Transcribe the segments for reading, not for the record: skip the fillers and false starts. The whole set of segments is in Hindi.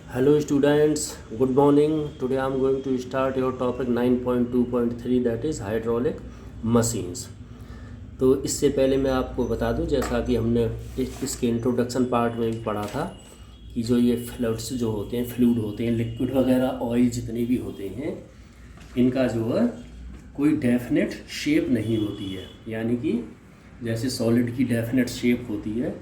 Hello students, good morning. Today I am going to start your topic 9.2.3 that is hydraulic machines. तो इससे पहले मैं आपको बता दूं, जैसा कि हमने इसके इंट्रोडक्शन पार्ट में भी पढ़ा था कि जो ये फ्लूइड्स जो होते हैं, फ्लूइड होते हैं, लिक्विड वगैरह ऑयल जितने भी होते हैं, इनका जो है कोई डेफिनेट शेप नहीं होती है। यानी कि जैसे सॉलिड की डेफिनेट शेप होती है,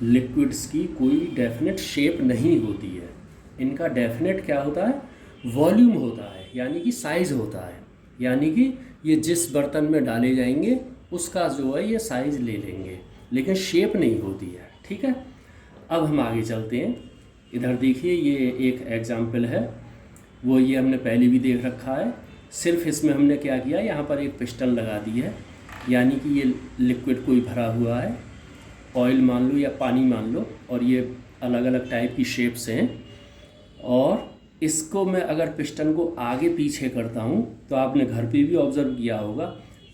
लिक्विड्स की कोई डेफिनेट शेप नहीं होती है। इनका डेफिनेट क्या होता है, वॉल्यूम होता है, यानी कि साइज़ होता है। यानी कि ये जिस बर्तन में डाले जाएंगे उसका जो है ये साइज़ ले लेंगे, लेकिन शेप नहीं होती है। ठीक है, अब हम आगे चलते हैं। इधर देखिए, ये एक एग्जाम्पल है, वो ये हमने पहले भी देख रखा है। सिर्फ इसमें हमने क्या किया, यहाँ पर एक पिस्टन लगा दी है, यानी कि ये लिक्विड कोई भरा हुआ है, ऑयल मान लो या पानी मान लो, और ये अलग अलग टाइप की शेप्स हैं। और इसको मैं अगर पिस्टन को आगे पीछे करता हूँ तो आपने घर पे भी ऑब्ज़र्व किया होगा,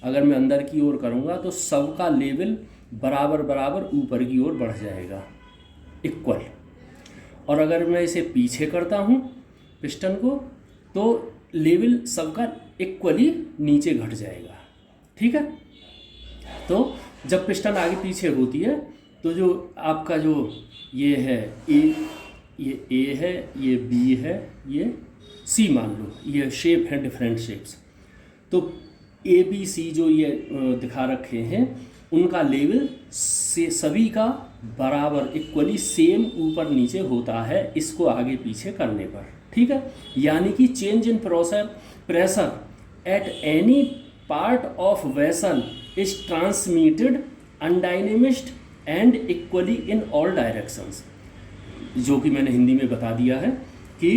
अगर मैं अंदर की ओर करूँगा तो सबका लेवल बराबर बराबर ऊपर की ओर बढ़ जाएगा, इक्वल। और अगर मैं इसे पीछे करता हूँ पिस्टन को, तो लेवल सबका इक्वली नीचे घट जाएगा। ठीक है, तो जब पिस्टन आगे पीछे होती है तो जो आपका जो ये है ए है, ये बी है, ये सी मान लो, ये शेप है, डिफरेंट शेप्स। तो ए बी सी जो ये दिखा रखे हैं, उनका लेवल से सभी का बराबर इक्वली सेम ऊपर नीचे होता है इसको आगे पीछे करने पर। ठीक है, यानी कि change in pressure at any part of vessel is transmitted undiminished and equally in all directions. जो कि मैंने हिंदी में बता दिया है कि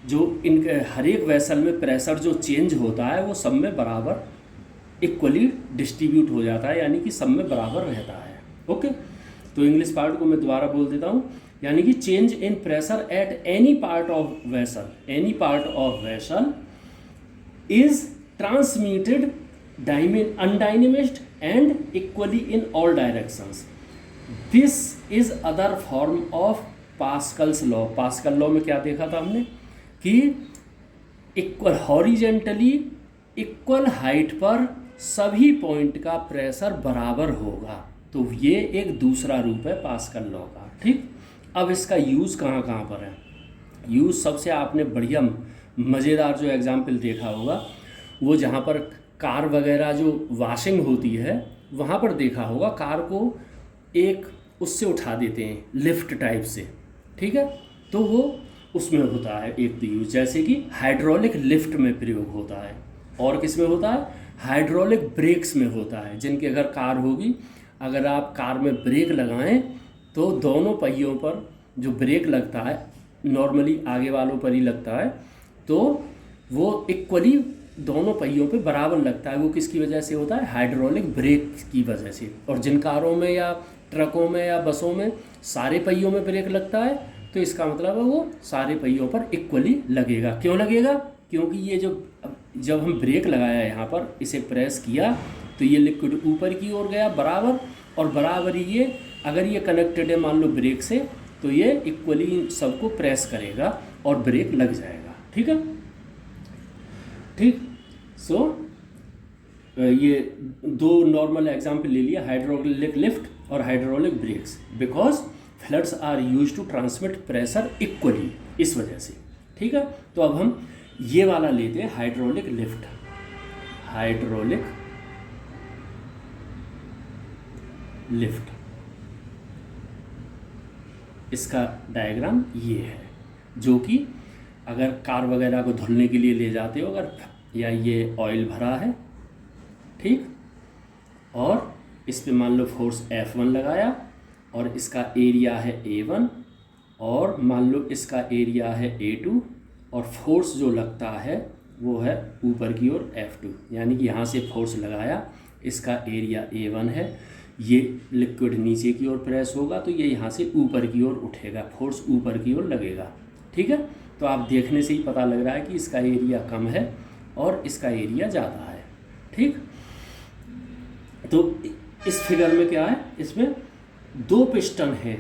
जो इनके हर एक वेसल में प्रेशर जो चेंज होता है वो सब में बराबर इक्वली डिस्ट्रीब्यूट हो जाता है, यानी कि सब में बराबर रहता है। ओके, तो इंग्लिश पार्ट को मैं दोबारा बोल देता हूँ, यानी कि change in pressure at any part of vessel is transmitted undiminished and equally in all directions. This is other form of Pascal's law. Pascal law में क्या देखा था हमने कि इक्वल हॉरिजेंटली इक्वल हाइट पर सभी पॉइंट का प्रेशर बराबर होगा। तो ये एक दूसरा रूप है पास्कल लॉ का। ठीक, अब इसका यूज़ कहाँ कहाँ पर है। यूज़ सबसे आपने बढ़िया मज़ेदार जो एग्जाम्पल देखा होगा, वो जहाँ पर कार वगैरह जो वॉशिंग होती है वहाँ पर देखा होगा। कार को एक उससे उठा देते हैं, लिफ्ट टाइप से। ठीक है, तो वो उसमें होता है एक तो यूज, जैसे कि हाइड्रोलिक लिफ्ट में प्रयोग होता है। और किस में होता है, हाइड्रोलिक ब्रेक्स में होता है। जिनके अगर कार होगी, अगर आप कार में ब्रेक लगाएं तो दोनों पहियों पर जो ब्रेक लगता है, नॉर्मली आगे वालों पर ही लगता है, तो वो इक्वली दोनों पहियों पे बराबर लगता है। वो किसकी वजह से होता है, हाइड्रोलिक ब्रेक की वजह से। और जिन कारों में या ट्रकों में या बसों में सारे पहियों में ब्रेक लगता है, तो इसका मतलब है वो सारे पहियों पर इक्वली लगेगा। क्यों लगेगा, क्योंकि ये जब हम ब्रेक लगाया यहाँ पर, इसे प्रेस किया तो ये लिक्विड ऊपर की ओर गया बराबर, और बराबर ही ये अगर ये कनेक्टेड है मान लो ब्रेक से, तो ये इक्वली सबको प्रेस करेगा और ब्रेक लग जाएगा। ठीक है, ठीक। सो ये दो नॉर्मल एग्जाम्पल ले लिया, हाइड्रोलिक लिफ्ट और hydraulic brakes, because fluids are used to transmit pressure equally, इस वजह से। ठीक है, तो अब हम ये वाला लेते हैं, हाइड्रोलिक लिफ्ट। हाइड्रोलिक लिफ्ट, इसका डायग्राम ये है, जो कि अगर कार वगैरह को धुलने के लिए ले जाते हो अगर, या ये ऑयल भरा है, ठीक, और इस पे मान लो फोर्स F1 लगाया, और इसका एरिया है A1, और मान लो इसका एरिया है A2, और फोर्स जो लगता है वो है ऊपर की ओर F2। यानी कि यहाँ से फोर्स लगाया, इसका एरिया A1 है, ये लिक्विड नीचे की ओर प्रेस होगा तो ये यहाँ से ऊपर की ओर उठेगा, फोर्स ऊपर की ओर लगेगा। ठीक है, तो आप देखने से ही पता लग रहा है कि इसका एरिया कम है और इसका एरिया ज़्यादा है। ठीक, तो इस फिगर में क्या है, इसमें दो पिस्टन है,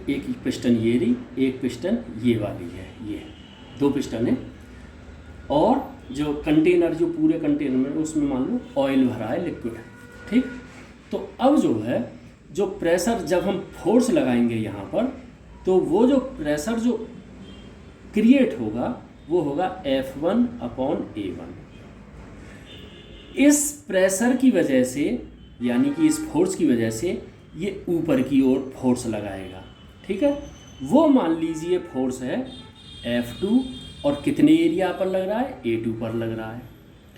एक पिस्टन ये रही, एक पिस्टन ये वाली है, ये 2 पिस्टन है। और जो कंटेनर, जो पूरे कंटेनर में उसमें मान लो ऑयल भरा है, लिक्विड, ठीक। तो अब जो है, जो प्रेशर जब हम फोर्स लगाएंगे यहाँ पर, तो वो जो प्रेशर जो क्रिएट होगा वो होगा F1/A1। इस प्रेशर की वजह से, यानी कि इस फोर्स की वजह से ये ऊपर की ओर फोर्स लगाएगा, ठीक है। वो मान लीजिए फोर्स है F2 और कितने एरिया पर लग रहा है, A2 पर लग रहा है,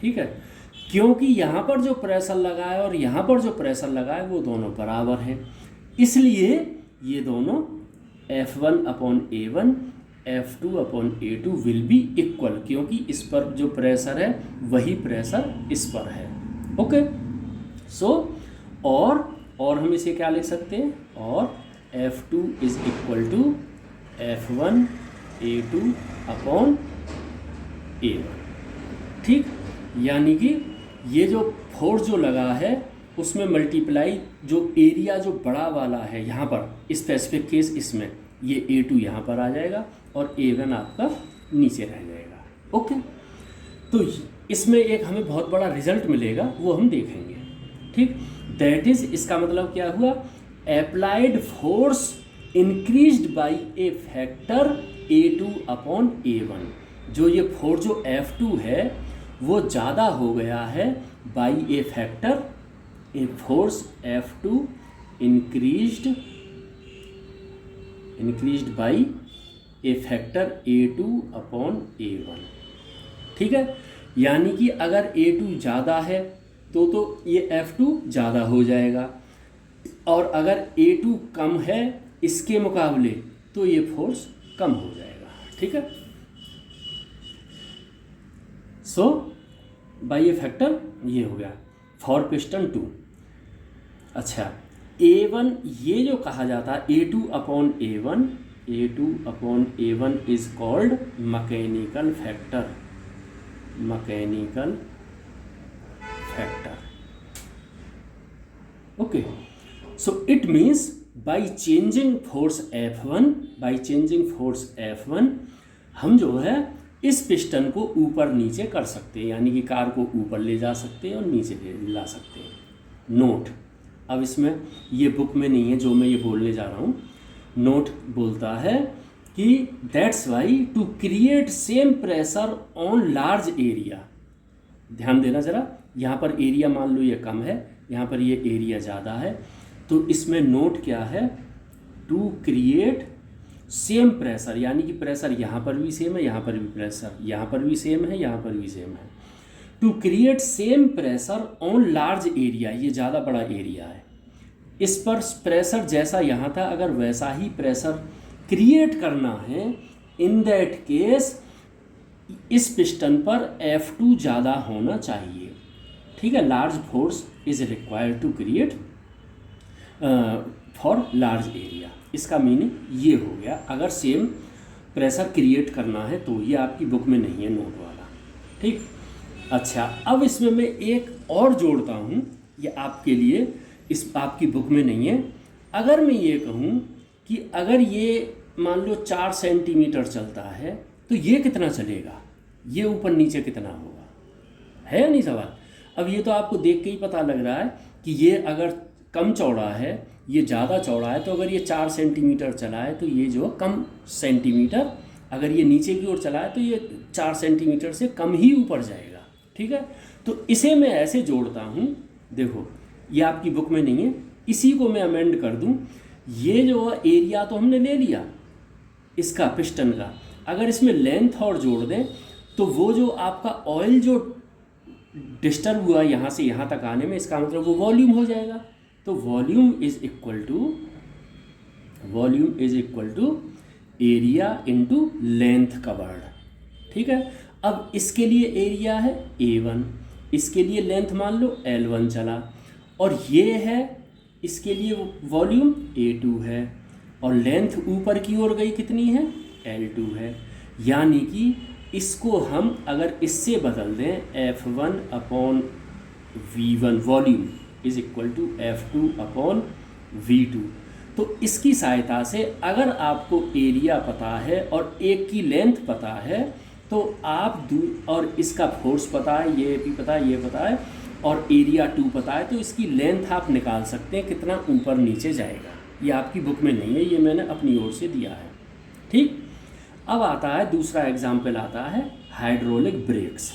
ठीक है। क्योंकि यहाँ पर जो प्रेशर लगा है और यहाँ पर जो प्रेशर लगा है वो दोनों बराबर हैं, इसलिए ये दोनों F1/A1 F2/A2 will be equal, क्योंकि इस पर जो प्रेशर है वही प्रेशर इस पर है। ओके, सो और हम इसे क्या लिख सकते हैं, और F2 is equal to F1/A2/A1, ठीक। यानी कि ये जो फोर्स जो लगा है उसमें मल्टीप्लाई जो एरिया जो बड़ा वाला है यहाँ पर स्पेसिफिक केस, इसमें ये A2 यहाँ पर आ जाएगा और A1 आपका नीचे रह जाएगा। ओके, तो इसमें एक हमें बहुत बड़ा रिजल्ट मिलेगा, वो हम देखेंगे, ठीक। दैट इज, इसका मतलब क्या हुआ, applied force increased by A factor A2/A1। जो ये फोर्स जो F2 है वो ज़्यादा हो गया है by A factor, a force F2 increased by A factor A2/A1, ठीक है। यानी कि अगर A2 ज़्यादा है तो ये F2 ज़्यादा हो जाएगा, और अगर A2 कम है इसके मुकाबले तो ये फोर्स कम हो जाएगा, ठीक है। सो बाई ए फैक्टर ये हो गया फॉर पिस्टन 2। अच्छा, A1 ये जो कहा जाता है A2/A1 is called mechanical factor, okay. So it means by changing force F1 हम जो है इस पिस्टन को ऊपर नीचे कर सकते हैं, यानी कि कार को ऊपर ले जा सकते हैं और नीचे ला सकते हैं। नोट, अब इसमें ये बुक में नहीं है जो मैं ये बोलने जा रहा हूँ। नोट बोलता है कि that's why to create same pressure on large area, ध्यान देना ज़रा, यहाँ पर एरिया मान लो ये कम है, यहाँ पर ये एरिया ज़्यादा है, तो इसमें नोट क्या है, टू क्रिएट सेम प्रेशर, यानी कि प्रेशर यहाँ पर भी सेम है, यहाँ पर भी प्रेशर यहाँ पर भी सेम है, यहाँ पर भी सेम है। To create same pressure on large area, ये ज़्यादा बड़ा एरिया है, इस पर प्रेशर जैसा यहाँ था अगर वैसा ही प्रेशर क्रिएट करना है, इन दैट केस इस पिस्टन पर F2 ज़्यादा होना चाहिए, ठीक है। Large force is required to create for large area, इसका मीनिंग ये हो गया। अगर सेम प्रेशर क्रिएट करना है तो ये आपकी बुक में नहीं है नोट वाला, ठीक। अच्छा, अब इसमें मैं एक और जोड़ता हूँ, ये आपके लिए इस आपकी बुक में नहीं है। अगर मैं ये कहूँ कि अगर ये मान लो 4 सेंटीमीटर चलता है तो ये कितना चलेगा, ये ऊपर नीचे कितना होगा, है या नहीं सवाल। अब ये तो आपको देख के ही पता लग रहा है कि ये अगर कम चौड़ा है, ये ज़्यादा चौड़ा है, तो अगर ये 4 सेंटीमीटर चला है तो ये जो कम सेंटीमीटर, अगर ये नीचे की ओर चला है तो ये 4 सेंटीमीटर से कम ही ऊपर जाएगा, ठीक है। तो इसे मैं ऐसे जोड़ता हूँ, देखो ये आपकी बुक में नहीं है, इसी को मैं अमेंड कर दूँ। ये जो एरिया तो हमने ले लिया इसका पिस्टन का, अगर इसमें लेंथ और जोड़ दें तो वो जो आपका ऑयल जो डिस्टर्ब हुआ यहाँ से यहाँ तक आने में, इसका मतलब वो वॉल्यूम हो जाएगा। तो volume is equal to area into length covered, ठीक है। अब इसके लिए एरिया है A1, इसके लिए लेंथ मान लो L1 चला, और ये है इसके लिए वॉल्यूम A2 है, और लेंथ ऊपर की ओर गई कितनी है, L2 है। यानी कि इसको हम अगर इससे बदल दें F1/V1 volume is equal to F2/V2, तो इसकी सहायता से अगर आपको एरिया पता है और एक की सहायता से अगर आपको एरिया पता है और एक की लेंथ पता है तो आप और इसका फोर्स पता है, ये भी पता है, ये पता है, और एरिया 2 पता है, तो इसकी लेंथ आप निकाल सकते हैं कितना ऊपर नीचे जाएगा। ये आपकी बुक में नहीं है, ये मैंने अपनी ओर से दिया है। ठीक, अब आता है दूसरा एग्जाम्पल, आता है हाइड्रोलिक ब्रेक्स।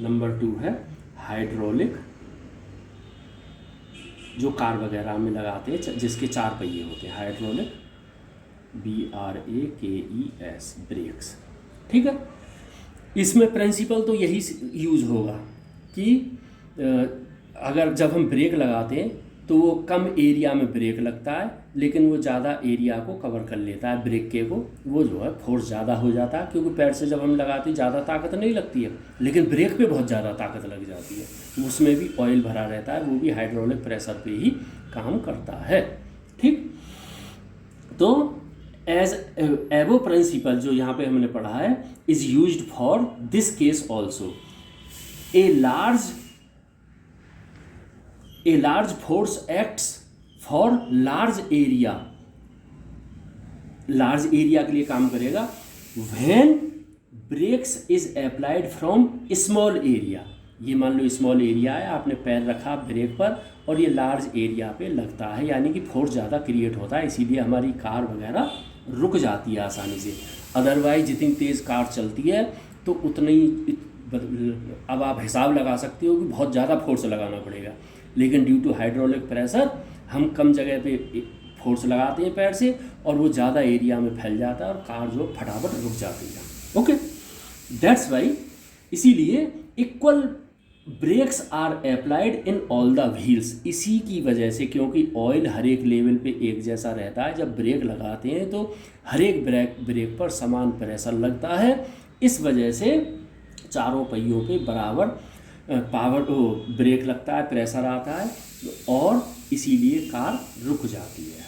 नंबर 2 है हाइड्रोलिक, जो कार वगैरह में लगाते हैं, जिसके 4 पहिए होते हैं, हाइड्रोलिक, BRAKES, ब्रेक्स। ठीक है, इसमें प्रिंसिपल तो यही यूज़ होगा कि अगर जब हम ब्रेक लगाते हैं तो वो कम एरिया में ब्रेक लगता है, लेकिन वो ज़्यादा एरिया को कवर कर लेता है ब्रेक के को, वो जो है फोर्स ज़्यादा हो जाता है, क्योंकि पैर से जब हम लगाते हैं ज़्यादा ताकत नहीं लगती है, लेकिन ब्रेक पे बहुत ज़्यादा ताकत लग जाती है। उसमें भी ऑयल भरा रहता है, वो भी हाइड्रोलिक प्रेशर पे ही काम करता है। ठीक, तो एज एबो प्रिंसिपल जो यहाँ पे हमने पढ़ा है is used for this case also. A large force acts for large area, large area के लिए काम करेगा। when brakes is applied from small area, ये मान लो स्मॉल एरिया है, आपने पैर रखा ब्रेक पर और ये लार्ज एरिया पे लगता है, यानी कि फोर्स ज़्यादा क्रिएट होता है, इसीलिए हमारी कार वगैरह रुक जाती है आसानी से। अदरवाइज जितनी तेज़ कार चलती है तो उतनी, अब आप हिसाब लगा सकते हो कि बहुत ज़्यादा फोर्स लगाना पड़ेगा, लेकिन ड्यू टू हाइड्रोलिक प्रेशर हम कम जगह पे फोर्स लगाते हैं पैर से और वो ज़्यादा एरिया में फैल जाता है और कार जो फटाफट रुक जाती है। ओके, दैट्स वाई, इसीलिए equal brakes are applied in all the wheels. इसी की वजह से, क्योंकि ऑयल हर एक लेवल पे एक जैसा रहता है, जब ब्रेक लगाते हैं तो हर एक ब्रेक पर समान प्रेशर लगता है, इस वजह से चारों पहियों पे बराबर पावर ब्रेक लगता है, प्रेशर आता है और इसीलिए कार रुक जाती है।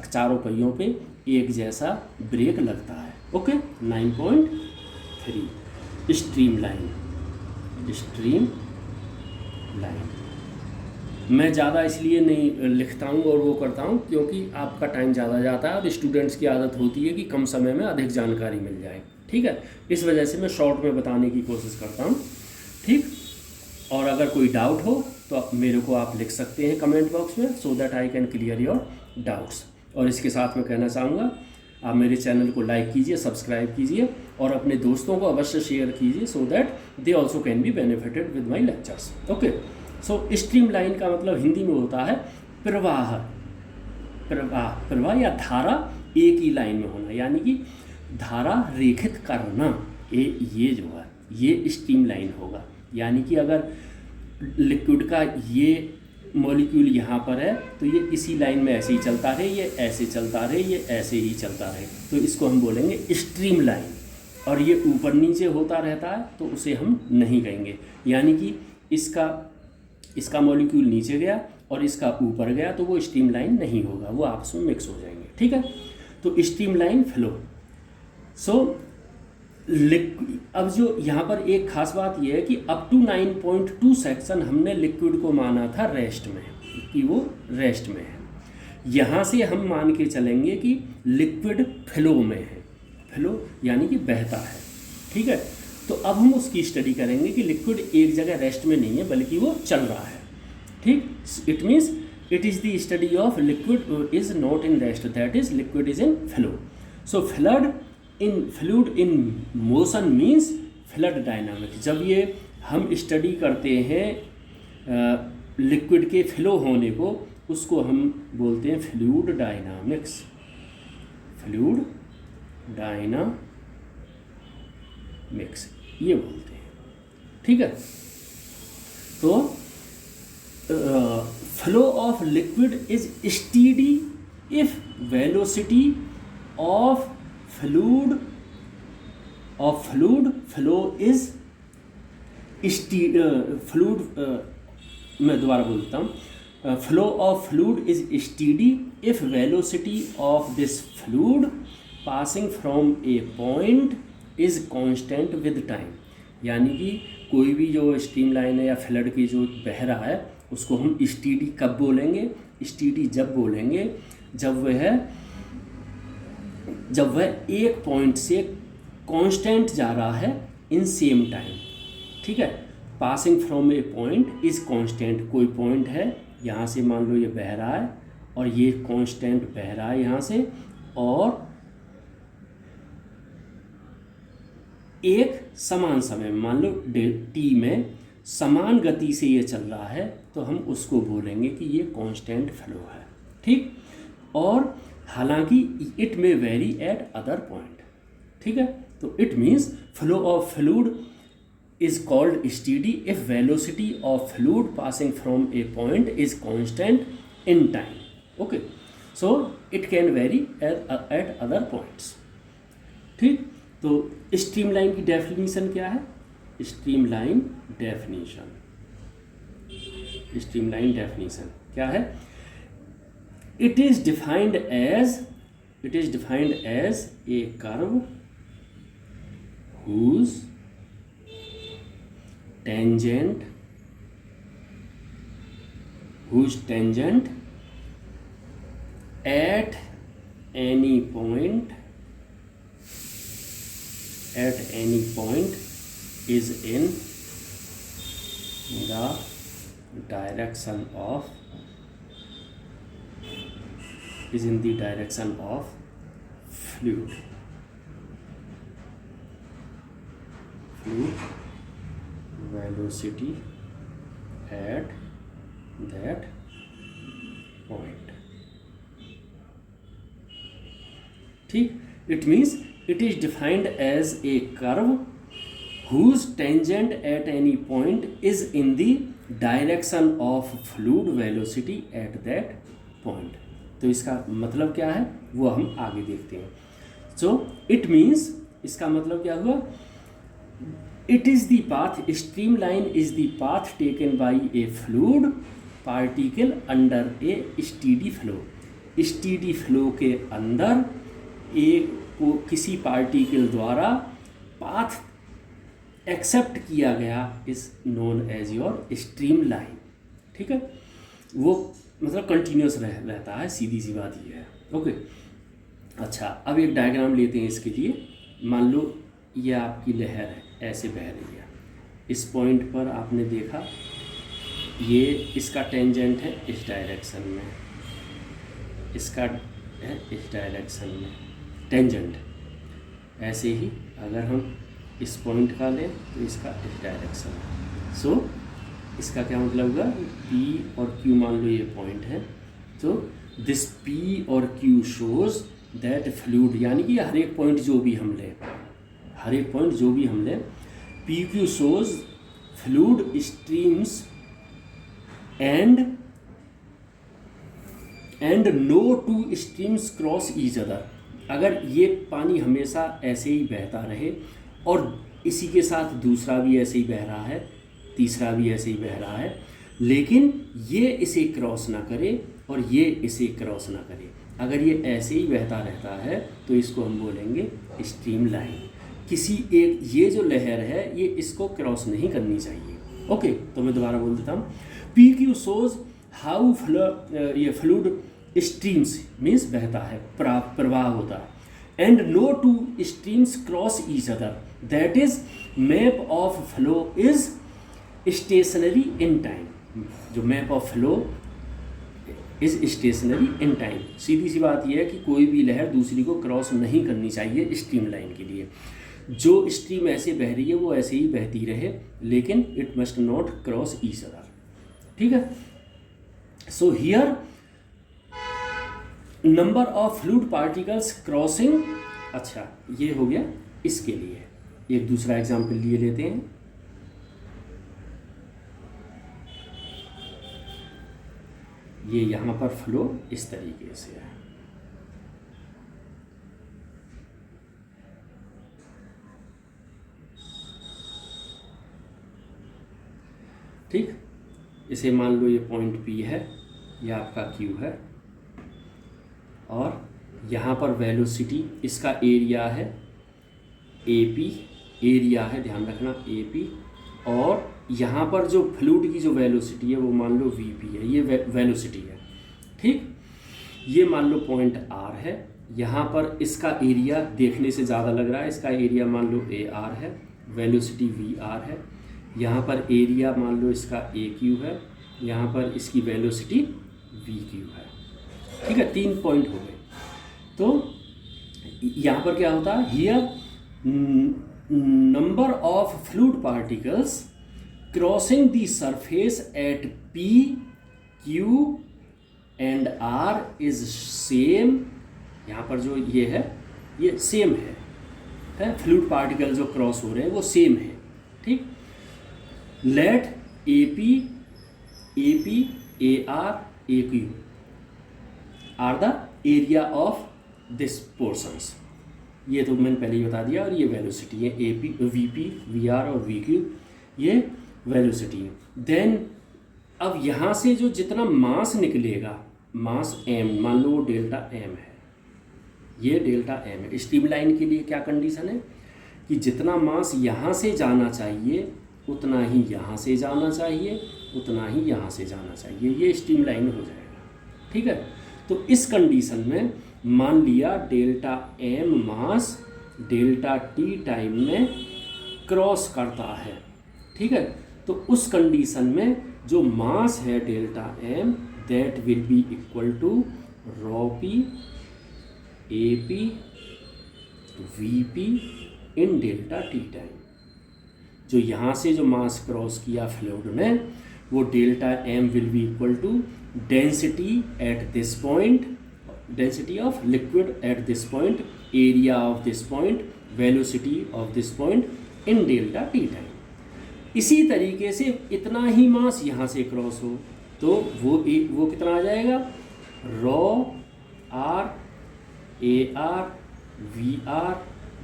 चारों पहियों पे एक जैसा ब्रेक लगता है। Okay, 9.3 stream line. मैं ज़्यादा इसलिए नहीं लिखता हूँ और वो करता हूँ क्योंकि आपका टाइम ज़्यादा जाता है और स्टूडेंट्स की आदत होती है कि कम समय में अधिक जानकारी मिल जाए। ठीक है, इस वजह से मैं शॉर्ट में बताने की कोशिश करता हूँ। ठीक, और अगर कोई डाउट हो तो आप मेरे को लिख सकते हैं कमेंट बॉक्स में, so that I can clear your doubts. और इसके साथ मैं कहना चाहूँगा, आप मेरे चैनल को लाइक कीजिए, सब्सक्राइब कीजिए और अपने दोस्तों को अवश्य शेयर कीजिए, so that they also can be benefited with my lectures. Okay, so stream line का मतलब हिंदी में होता है प्रवाह। प्रवाह या धारा एक ही लाइन में होना, यानी कि धारा रेखित करना, ये जो है ये स्ट्रीम लाइन होगा। यानी कि अगर लिक्विड का ये मॉलिक्यूल यहाँ पर है तो ये इसी लाइन में ऐसे ही चलता रहे, ये ऐसे चलता रहे, ये ऐसे ही चलता रहे, तो इसको हम बोलेंगे स्ट्रीम लाइन। और ये ऊपर नीचे होता रहता है तो उसे हम नहीं कहेंगे, यानी कि इसका मॉलिक्यूल नीचे गया और इसका ऊपर गया तो वो स्ट्रीम लाइन नहीं होगा, वो आपस में मिक्स हो जाएंगे। ठीक है, तो स्ट्रीम लाइन फ्लो। सो अब जो यहाँ पर एक खास बात यह है कि अप टू 9.2 सेक्शन हमने लिक्विड को माना था रेस्ट में, कि वो रेस्ट में है। यहाँ से हम मान के चलेंगे कि लिक्विड फ्लो में है, फ्लो यानी कि बहता है। ठीक है, तो अब हम उसकी स्टडी करेंगे कि लिक्विड एक जगह रेस्ट में नहीं है बल्कि वो चल रहा है। ठीक, it means it is the study of liquid is not in rest, that is liquid is in flow. So fluid in motion means flood dynamics. जब ये हम स्टडी करते हैं लिक्विड के फ्लो होने को, उसको हम बोलते हैं फ्लूइड डायनामिक्स। फ्लूइड डायनामिक्स ये बोलते हैं। ठीक है, तो flow of liquid is steady if velocity of fluid flow is मैं दोबारा बोलता हूँ, flow of fluid is steady if velocity of this fluid passing from a point is constant with time। यानी कि कोई भी जो स्ट्रीम लाइन है या फ्लड की जो बह रहा है उसको हम स्टीडी कब बोलेंगे? स्टीडी जब बोलेंगे जब वह एक पॉइंट से कांस्टेंट जा रहा है इन सेम टाइम, ठीक है। Passing from A point is constant, कोई पॉइंट है यहाँ से मान लो ये बह रहा है और ये कांस्टेंट बह रहा है यहाँ से, और एक समान समय मान लो टी में समान गति से ये चल रहा है, तो हम उसको बोलेंगे कि ये कांस्टेंट फ्लो है, ठीक। और हालांकि इट में वेरी एट अदर पॉइंट, ठीक है। तो it means flow of fluid is called steady if velocity of fluid passing from a point is constant in time. Okay, so it can vary at other points. ठीक, तो स्ट्रीमलाइन की डेफिनेशन क्या है? स्ट्रीमलाइन डेफिनेशन क्या है? It is defined as a curve whose tangent at any point is in the direction of fluid velocity at that point, ठीक। It means it is defined as a curve whose tangent at any point is in the direction of fluid velocity at that point. तो इसका मतलब क्या है वो हम आगे देखते हैं। So it means इसका मतलब क्या हुआ? It is the path, streamline is the path taken by a fluid particle under a steady flow. Steady flow के अंदर को किसी पार्टिकल द्वारा पाथ एक्सेप्ट किया गया is known as your streamline, ठीक है। वो मतलब कंटिन्यूस रहता है, सीधी सी बात ये है। ओके, अच्छा, अब एक डायग्राम लेते हैं इसके लिए। मान लो ये आपकी लहर है, ऐसे बह रही है। इस पॉइंट पर आपने देखा ये इसका टेंजेंट है इस डायरेक्शन में, इसका है इस डायरेक्शन में टेंजेंट। ऐसे ही अगर हम इस पॉइंट का लें तो इसका इस डायरेक्शन है। सो इसका क्या मतलब होगा? P और Q मान लो ये पॉइंट है, तो दिस P और Q शोज दैट फ्लूइड, यानी कि हर एक पॉइंट जो भी हम लें, P Q shows fluid streams and no two streams cross each other. अगर ये पानी हमेशा ऐसे ही बहता रहे और इसी के साथ दूसरा भी ऐसे ही बह रहा है, तीसरा भी ऐसे ही बह रहा है, लेकिन ये इसे क्रॉस ना करे और ये इसे क्रॉस ना करे, अगर ये ऐसे ही बहता रहता है तो इसको हम बोलेंगे स्ट्रीम लाइन। किसी एक ये जो लहर है ये इसको क्रॉस नहीं करनी चाहिए। ओके, तो मैं दोबारा बोल देता हूँ। पी क्यू शोज हाउ ये फ्लूइड स्ट्रीम्स मीन्स बहता है, प्रवाह होता है, and no two streams cross each other, that is map of flow is stationary in time. जो map of flow is stationary in time, सीधी सी बात यह है कि कोई भी लहर दूसरी को क्रॉस नहीं करनी चाहिए स्ट्रीम लाइन के लिए। जो स्ट्रीम ऐसे बह रही है वो ऐसे ही बहती रहे, लेकिन it must not cross each other, ठीक है। So here number of fluid particles crossing, अच्छा ये हो गया इसके लिए। एक दूसरा एग्जाम्पल लिए लेते हैं। ये यहाँ पर फ्लो इस तरीके से है, ठीक। इसे मान लो ये पॉइंट P है, ये आपका Q है, और यहाँ पर वेलोसिटी, इसका एरिया है AP, एरिया है ध्यान रखना AP, और यहाँ पर जो फ्लूइड की जो वेलोसिटी है वो मान लो VP है, ये वेलोसिटी है, ठीक। ये मान लो पॉइंट आर है, यहाँ पर इसका एरिया देखने से ज़्यादा लग रहा है, इसका एरिया मान लो ए आर है, वेलोसिटी वी आर है, यहाँ पर एरिया मान लो इसका ए क्यू है, यहाँ पर इसकी वेलोसिटी वी क्यू है। ठीक है, 3 पॉइंट हो गए। तो यहाँ पर क्या होता है, here number of fluid particles crossing the surface at p q and r is same. यहाँ पर जो ये है ये सेम है फ्लूइड पार्टिकल जो क्रॉस हो रहे हैं वो सेम है। ठीक, let a p a r a q are the area of this portions. ये तो मैंने पहले ही बता दिया। और ये वेलोसिटी है, a P V p v r और वी क्यू ये वेलोसिटी है। देन अब यहाँ से जो जितना मास निकलेगा, मास एम, मान लो वो डेल्टा एम है, ये डेल्टा एम है। स्ट्रीमलाइन के लिए क्या कंडीशन है कि जितना मास यहाँ से जाना चाहिए उतना ही यहाँ से जाना चाहिए, उतना ही यहाँ से जाना चाहिए, ये स्ट्रीमलाइन हो जाएगा। ठीक है, तो इस कंडीशन में मान लिया delta M mass delta T time में क्रॉस करता है। ठीक है, तो उस कंडीशन में जो मास है delta m that will be equal to rho p a P V p in delta T time. जो यहाँ से जो मास क्रॉस किया फ्लूइड ने वो delta m will be equal to density at this point, density of liquid at this point, area of this point, velocity of this point in delta T time. इसी तरीके से इतना ही मास यहाँ से क्रॉस हो तो वो कितना आ जाएगा, rho R A R V R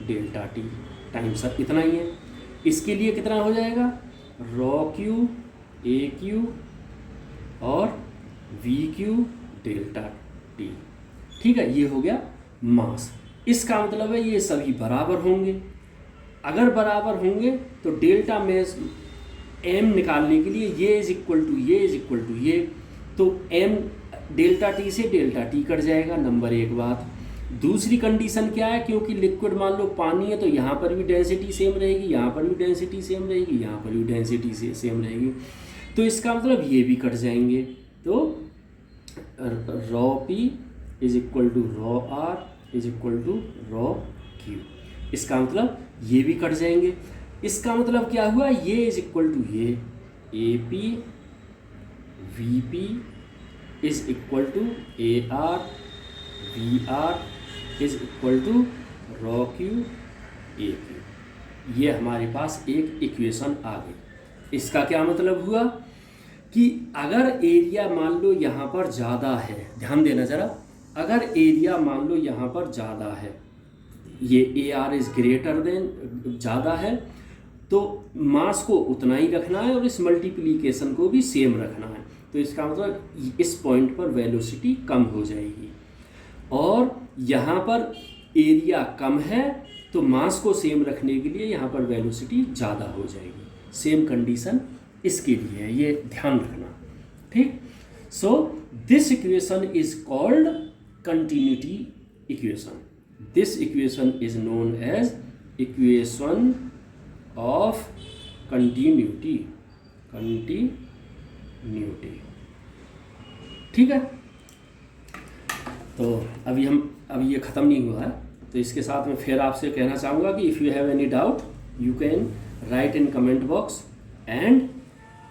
delta T time sir इतना ही है। इसके लिए कितना हो जाएगा, रॉ क्यू ए क्यू और वी क्यू डेल्टा टी। ठीक है, ये हो गया मास। इसका मतलब है ये सभी बराबर होंगे। अगर बराबर होंगे तो डेल्टा में एम निकालने के लिए ये इज इक्वल टू ये इज इक्वल टू ये, तो एम डेल्टा टी से डेल्टा टी कट जाएगा। नंबर एक बात। दूसरी कंडीशन क्या है, क्योंकि लिक्विड मान लो पानी है तो यहाँ पर भी डेंसिटी सेम रहेगी, यहाँ पर भी डेंसिटी सेम रहेगी, यहाँ पर भी डेंसिटी सेम रहेगी, तो इसका मतलब ये भी कट जाएंगे। तो rho P is equal to rho R is equal to rho Q, इसका मतलब ये भी कट जाएंगे। इसका मतलब क्या हुआ, ये इज इक्वल टू ये, A P V P is equal to A R V R is equal to rho Q A Q. ये हमारे पास एक इक्वेशन आ गई। इसका क्या मतलब हुआ कि अगर एरिया मान लो यहाँ पर ज़्यादा है, ध्यान देना ज़रा, अगर एरिया मान लो यहाँ पर ज़्यादा है, ये A R is greater than ज़्यादा है, तो मास को उतना ही रखना है और इस मल्टीप्लिकेशन को भी सेम रखना है। तो इसका मतलब इस पॉइंट पर वेलोसिटी कम हो जाएगी और यहाँ पर एरिया कम है तो मास को सेम रखने के लिए यहाँ पर वेलोसिटी ज़्यादा हो जाएगी। सेम कंडीशन इसके लिए है, ये ध्यान रखना। ठीक, so this equation is called continuity equation. This equation is known as equation of continuity. ठीक है, तो अभी ये ख़त्म नहीं हुआ है, तो इसके साथ में फिर आपसे कहना चाहूँगा कि if you have any doubt you can write in comment box. And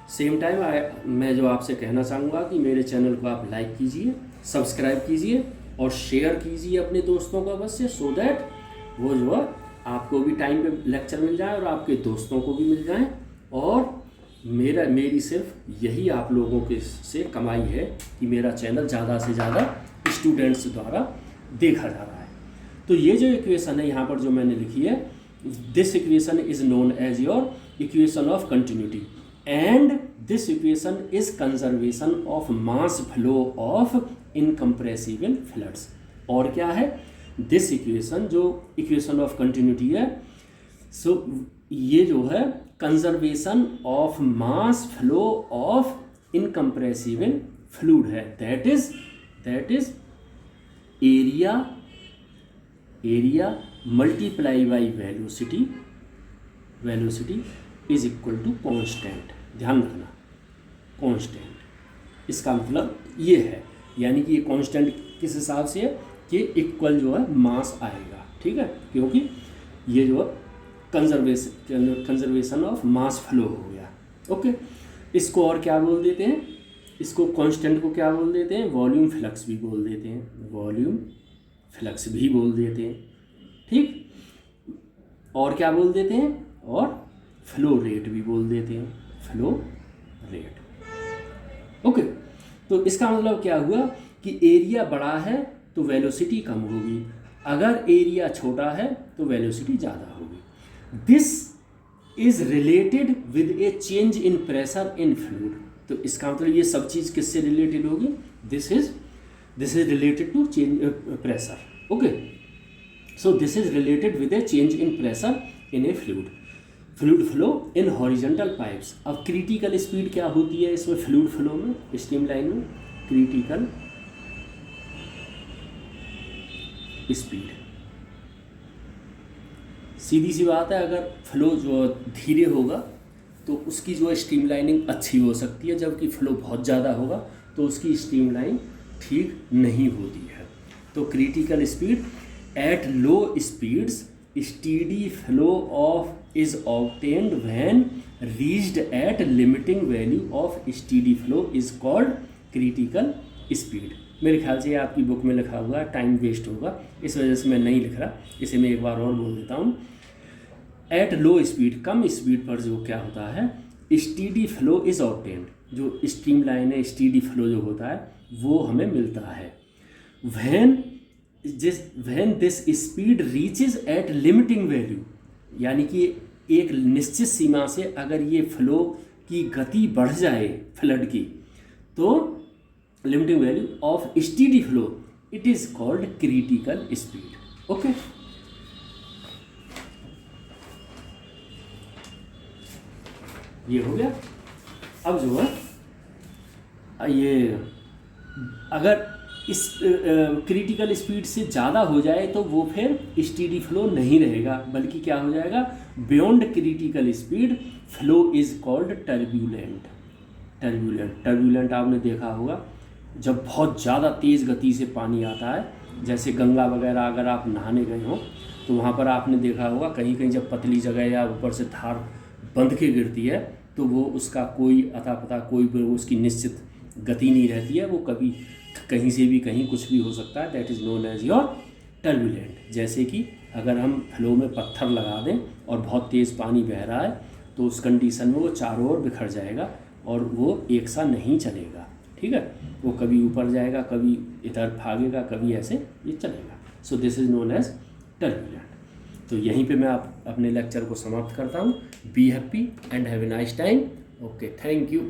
same time मैं जो आपसे कहना चाहूँगा कि मेरे चैनल को आप लाइक कीजिए, सब्सक्राइब कीजिए और शेयर कीजिए अपने दोस्तों का बस से, सो दैट वो जो है आपको भी टाइम पे लेक्चर मिल जाए और आपके दोस्तों को भी मिल जाए। और मेरी सिर्फ यही आप लोगों के से कमाई है कि मेरा चैनल ज़्यादा से ज़्यादा स्टूडेंट्स द्वारा देखा जा रहा है। तो ये जो इक्वेशन है यहाँ पर जो मैंने लिखी है, this equation is known as your equation of continuity and this equation is conservation of mass flow of incompressible fluids. और क्या है दिस इक्वेशन, जो इक्वेशन ऑफ कंटिन्यूटी है, सो ये जो है conservation of mass flow of incompressible fluid है, that is area multiply by velocity is equal to constant. ध्यान रखना, कांस्टेंट इसका मतलब ये है, यानी कि ये कांस्टेंट किस हिसाब से है कि इक्वल जो है मास आएगा, ठीक है, क्योंकि ये जो है कंजर्वेशन ऑफ मास फ्लो हो गया। ओके, इसको और क्या बोल देते हैं, इसको कांस्टेंट को क्या बोल देते हैं, वॉल्यूम फ्लक्स भी बोल देते हैं, ठीक, और क्या बोल देते हैं, और फ्लो रेट भी बोल देते हैं, फ्लो रेट। ओके, तो इसका मतलब क्या हुआ कि एरिया बड़ा है तो वेलोसिटी कम होगी, अगर एरिया छोटा है तो वेलोसिटी ज़्यादा होगी। This is related with a change in pressure in fluid. तो इसका मतलब ये सब चीज़ किससे रिलेटेड होगी, this is related to change pressure. Okay, so this is related with a change in pressure in a fluid flow in horizontal pipes. अब क्रिटिकल स्पीड क्या होती है इसमें, फ्लूइड फ्लो में, स्ट्रीमलाइन में, क्रिटिकल स्पीड। सीधी सी बात है, अगर फ्लो जो धीरे होगा तो उसकी जो है स्ट्रीमलाइनिंग अच्छी हो सकती है, जबकि फ्लो बहुत ज़्यादा होगा तो उसकी स्ट्रीमलाइन ठीक नहीं होती है। तो critical speed at low speeds steady flow of is obtained when reached eight limiting value of steady flow is called critical speed. मेरे ख्याल से ये आपकी बुक में लिखा हुआ है, टाइम वेस्ट होगा, इस वजह से मैं नहीं लिख रहा, इसे मैं एक बार और बोल देता हूँ। एट लो स्पीड, कम स्पीड पर जो क्या होता है, स्टीडी फ्लो इज ऑब्टेन्ड, जो स्ट्रीमलाइन है, स्टीडी फ्लो जो होता है वो हमें मिलता है। When this speed reaches at limiting value, यानी कि एक निश्चित सीमा से अगर ये फ्लो की गति बढ़ जाए फ्लड की, तो limiting value of steady flow it is called critical speed. Okay, ये हो गया। अब जो है ये अगर इस क्रिटिकल स्पीड से ज़्यादा हो जाए तो वो फिर स्टीडी फ्लो नहीं रहेगा, बल्कि क्या हो जाएगा, beyond critical speed flow is called turbulent. Turbulent आपने देखा होगा, जब बहुत ज़्यादा तेज़ गति से पानी आता है, जैसे गंगा वगैरह अगर आप नहाने गए हो तो वहाँ पर आपने देखा होगा कहीं कहीं जब पतली जगह या ऊपर से धार बंध के गिरती है तो वो उसका कोई अता पता, कोई उसकी निश्चित गति नहीं रहती है, वो कभी कहीं से भी कहीं कुछ भी हो सकता है। That is known as your turbulent. जैसे कि अगर हम फ्लो में पत्थर लगा दें और बहुत तेज़ पानी बह रहा है तो उस कंडीशन में वो चारों ओर बिखर जाएगा और वो एक सा नहीं चलेगा, ठीक है, वो कभी ऊपर जाएगा, कभी इधर भागेगा, कभी ऐसे ये चलेगा। So this is known as turbulent. तो यहीं पे मैं अपने लेक्चर को समाप्त करता हूँ। Be happy and have a nice time. Okay, thank you.